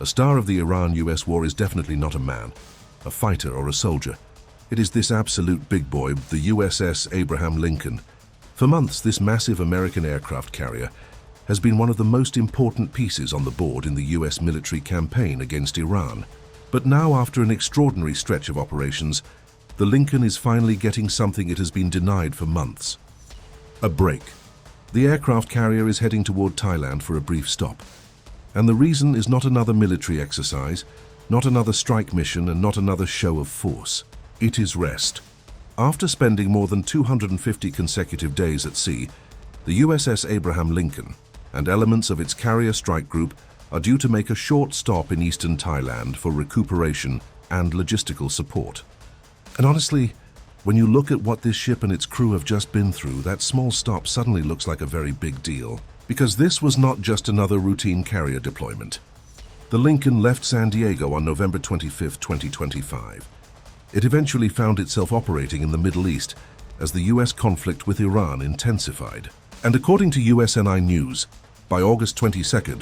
A star of the Iran-US war is definitely not a man, a fighter or a soldier. It is this absolute big boy, the USS Abraham Lincoln. For months, this massive American aircraft carrier has been one of the most important pieces on the board in the US military campaign against Iran. But now, after an extraordinary stretch of operations, the Lincoln is finally getting something it has been denied for months: a break. The aircraft carrier is heading toward Thailand for a brief stop. And the reason is not another military exercise, not another strike mission, and not another show of force. It is rest. After spending more than 250 consecutive days at sea, the USS Abraham Lincoln and elements of its carrier strike group are due to make a short stop in eastern Thailand for recuperation and logistical support. And honestly, when you look at what this ship and its crew have just been through, that small stop suddenly looks like a very big deal. Because this was not just another routine carrier deployment. The Lincoln left San Diego on November 25, 2025. It eventually found itself operating in the Middle East as the US conflict with Iran intensified. And according to USNI News, by August 22nd,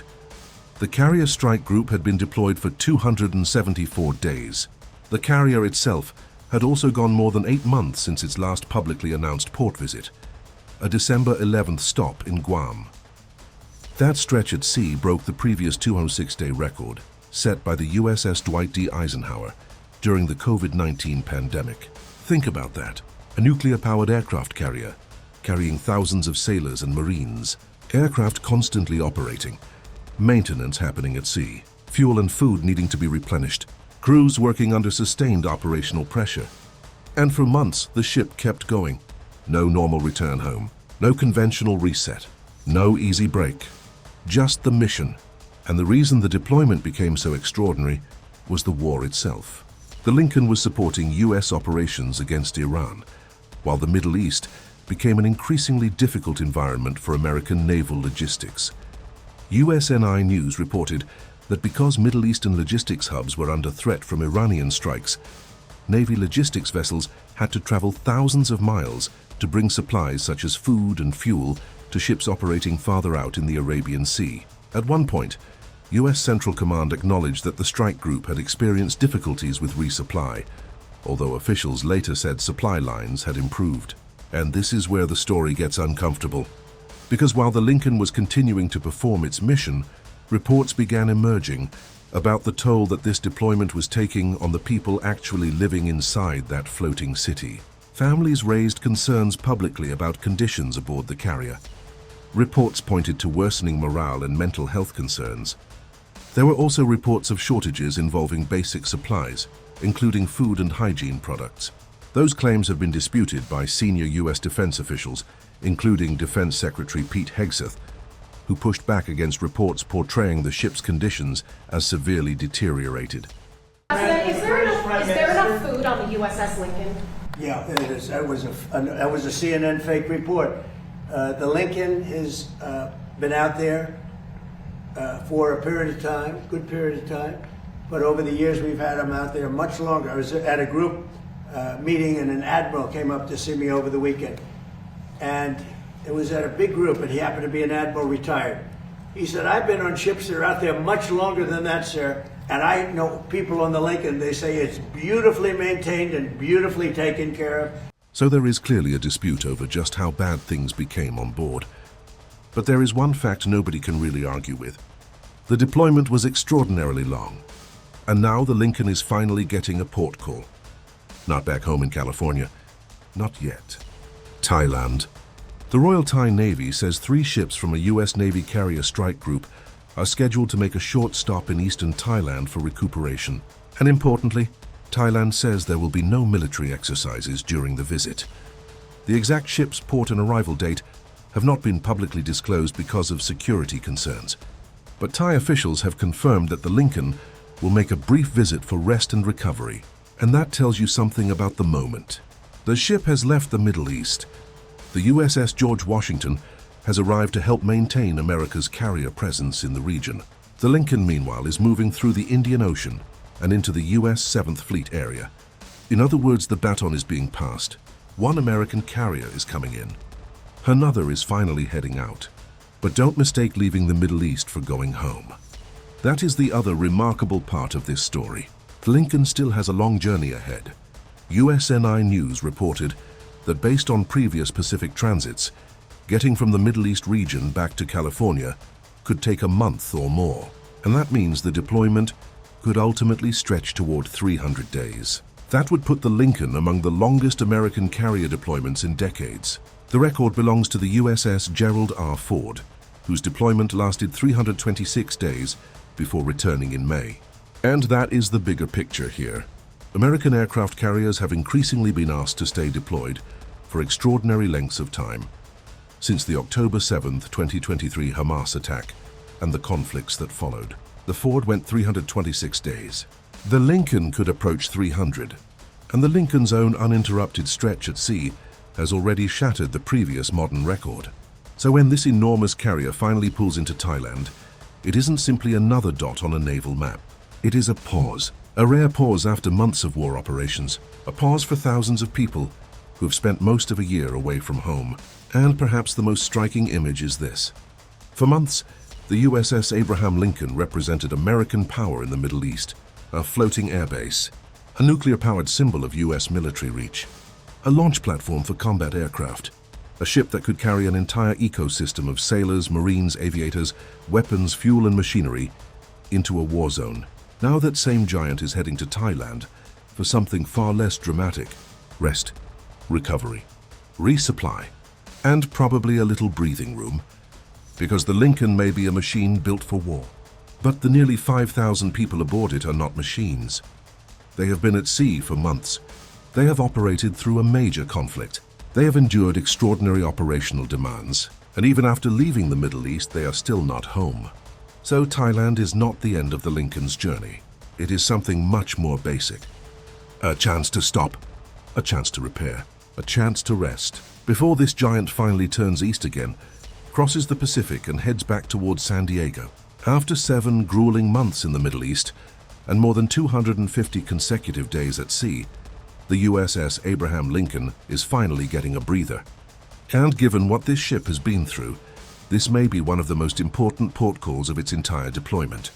the carrier strike group had been deployed for 274 days. The carrier itself had also gone more than 8 months since its last publicly announced port visit, a December 11th stop in Guam. That stretch at sea broke the previous 206-day record set by the USS Dwight D. Eisenhower during the COVID-19 pandemic. Think about that. A nuclear-powered aircraft carrier, carrying thousands of sailors and Marines, aircraft constantly operating, maintenance happening at sea, fuel and food needing to be replenished, crews working under sustained operational pressure. And for months, the ship kept going. No normal return home, no conventional reset, no easy break. Just the mission. And the reason the deployment became so extraordinary was the war itself. The Lincoln was supporting US operations against Iran, while the Middle East became an increasingly difficult environment for American naval logistics. USNI News reported that because Middle Eastern logistics hubs were under threat from Iranian strikes, Navy logistics vessels had to travel thousands of miles to bring supplies such as food and fuel to ships operating farther out in the Arabian Sea. At one point, US Central Command acknowledged that the strike group had experienced difficulties with resupply, although officials later said supply lines had improved. And this is where the story gets uncomfortable. Because while the Lincoln was continuing to perform its mission, reports began emerging about the toll that this deployment was taking on the people actually living inside that floating city. Families raised concerns publicly about conditions aboard the carrier. Reports pointed to worsening morale and mental health concerns. There were also reports of shortages involving basic supplies, including food and hygiene products. Those claims have been disputed by senior US defense officials, including Defense Secretary Pete Hegseth, who pushed back against reports portraying the ship's conditions as severely deteriorated. Is there enough food on the USS Lincoln? Yeah, it is. That was a CNN fake report. The Lincoln has been out there for a period of time, good period of time, but over the years we've had them out there much longer. I was at a group meeting and an admiral came up to see me over the weekend, and it was at a big group, and he happened to be an admiral retired. He said, "I've been on ships that are out there much longer than that, sir, and I know people on the Lincoln, they say it's beautifully maintained and beautifully taken care of." So there is clearly a dispute over just how bad things became on board. But there is one fact nobody can really argue with. The deployment was extraordinarily long, and now the Lincoln is finally getting a port call. Not back home in California. Not yet. Thailand. The Royal Thai Navy says 3 ships from a US Navy carrier strike group are scheduled to make a short stop in eastern Thailand for recuperation. And importantly, Thailand says there will be no military exercises during the visit. The exact ship's port and arrival date have not been publicly disclosed because of security concerns. But Thai officials have confirmed that the Lincoln will make a brief visit for rest and recovery. And that tells you something about the moment. The ship has left the Middle East. The USS George Washington has arrived to help maintain America's carrier presence in the region. The Lincoln, meanwhile, is moving through the Indian Ocean and into the US 7th Fleet area. In other words, the baton is being passed. One American carrier is coming in. Another is finally heading out. But don't mistake leaving the Middle East for going home. That is the other remarkable part of this story. The Lincoln still has a long journey ahead. USNI News reported that based on previous Pacific transits, getting from the Middle East region back to California could take a month or more, and that means the deployment could ultimately stretch toward 300 days. That would put the Lincoln among the longest American carrier deployments in decades. The record belongs to the USS Gerald R. Ford, whose deployment lasted 326 days before returning in May. And that is the bigger picture here. American aircraft carriers have increasingly been asked to stay deployed for extraordinary lengths of time since the October 7, 2023 Hamas attack and the conflicts that followed. The Ford went 326 days. The Lincoln could approach 300, and the Lincoln's own uninterrupted stretch at sea has already shattered the previous modern record. So when this enormous carrier finally pulls into Thailand, it isn't simply another dot on a naval map. It is a pause, a rare pause after months of war operations, a pause for thousands of people who have spent most of a year away from home. And perhaps the most striking image is this. For months, the USS Abraham Lincoln represented American power in the Middle East, a floating airbase, a nuclear-powered symbol of US military reach, a launch platform for combat aircraft, a ship that could carry an entire ecosystem of sailors, marines, aviators, weapons, fuel and machinery into a war zone. Now that same giant is heading to Thailand for something far less dramatic: rest, recovery, resupply, and probably a little breathing room, because the Lincoln may be a machine built for war. But the nearly 5,000 people aboard it are not machines. They have been at sea for months. They have operated through a major conflict. They have endured extraordinary operational demands, and even after leaving the Middle East, they are still not home. So Thailand is not the end of the Lincoln's journey. It is something much more basic. A chance to stop, a chance to repair, a chance to rest, before this giant finally turns east again, crosses the Pacific and heads back towards San Diego. After 7 grueling months in the Middle East and more than 250 consecutive days at sea, the USS Abraham Lincoln is finally getting a breather. And given what this ship has been through, this may be one of the most important port calls of its entire deployment.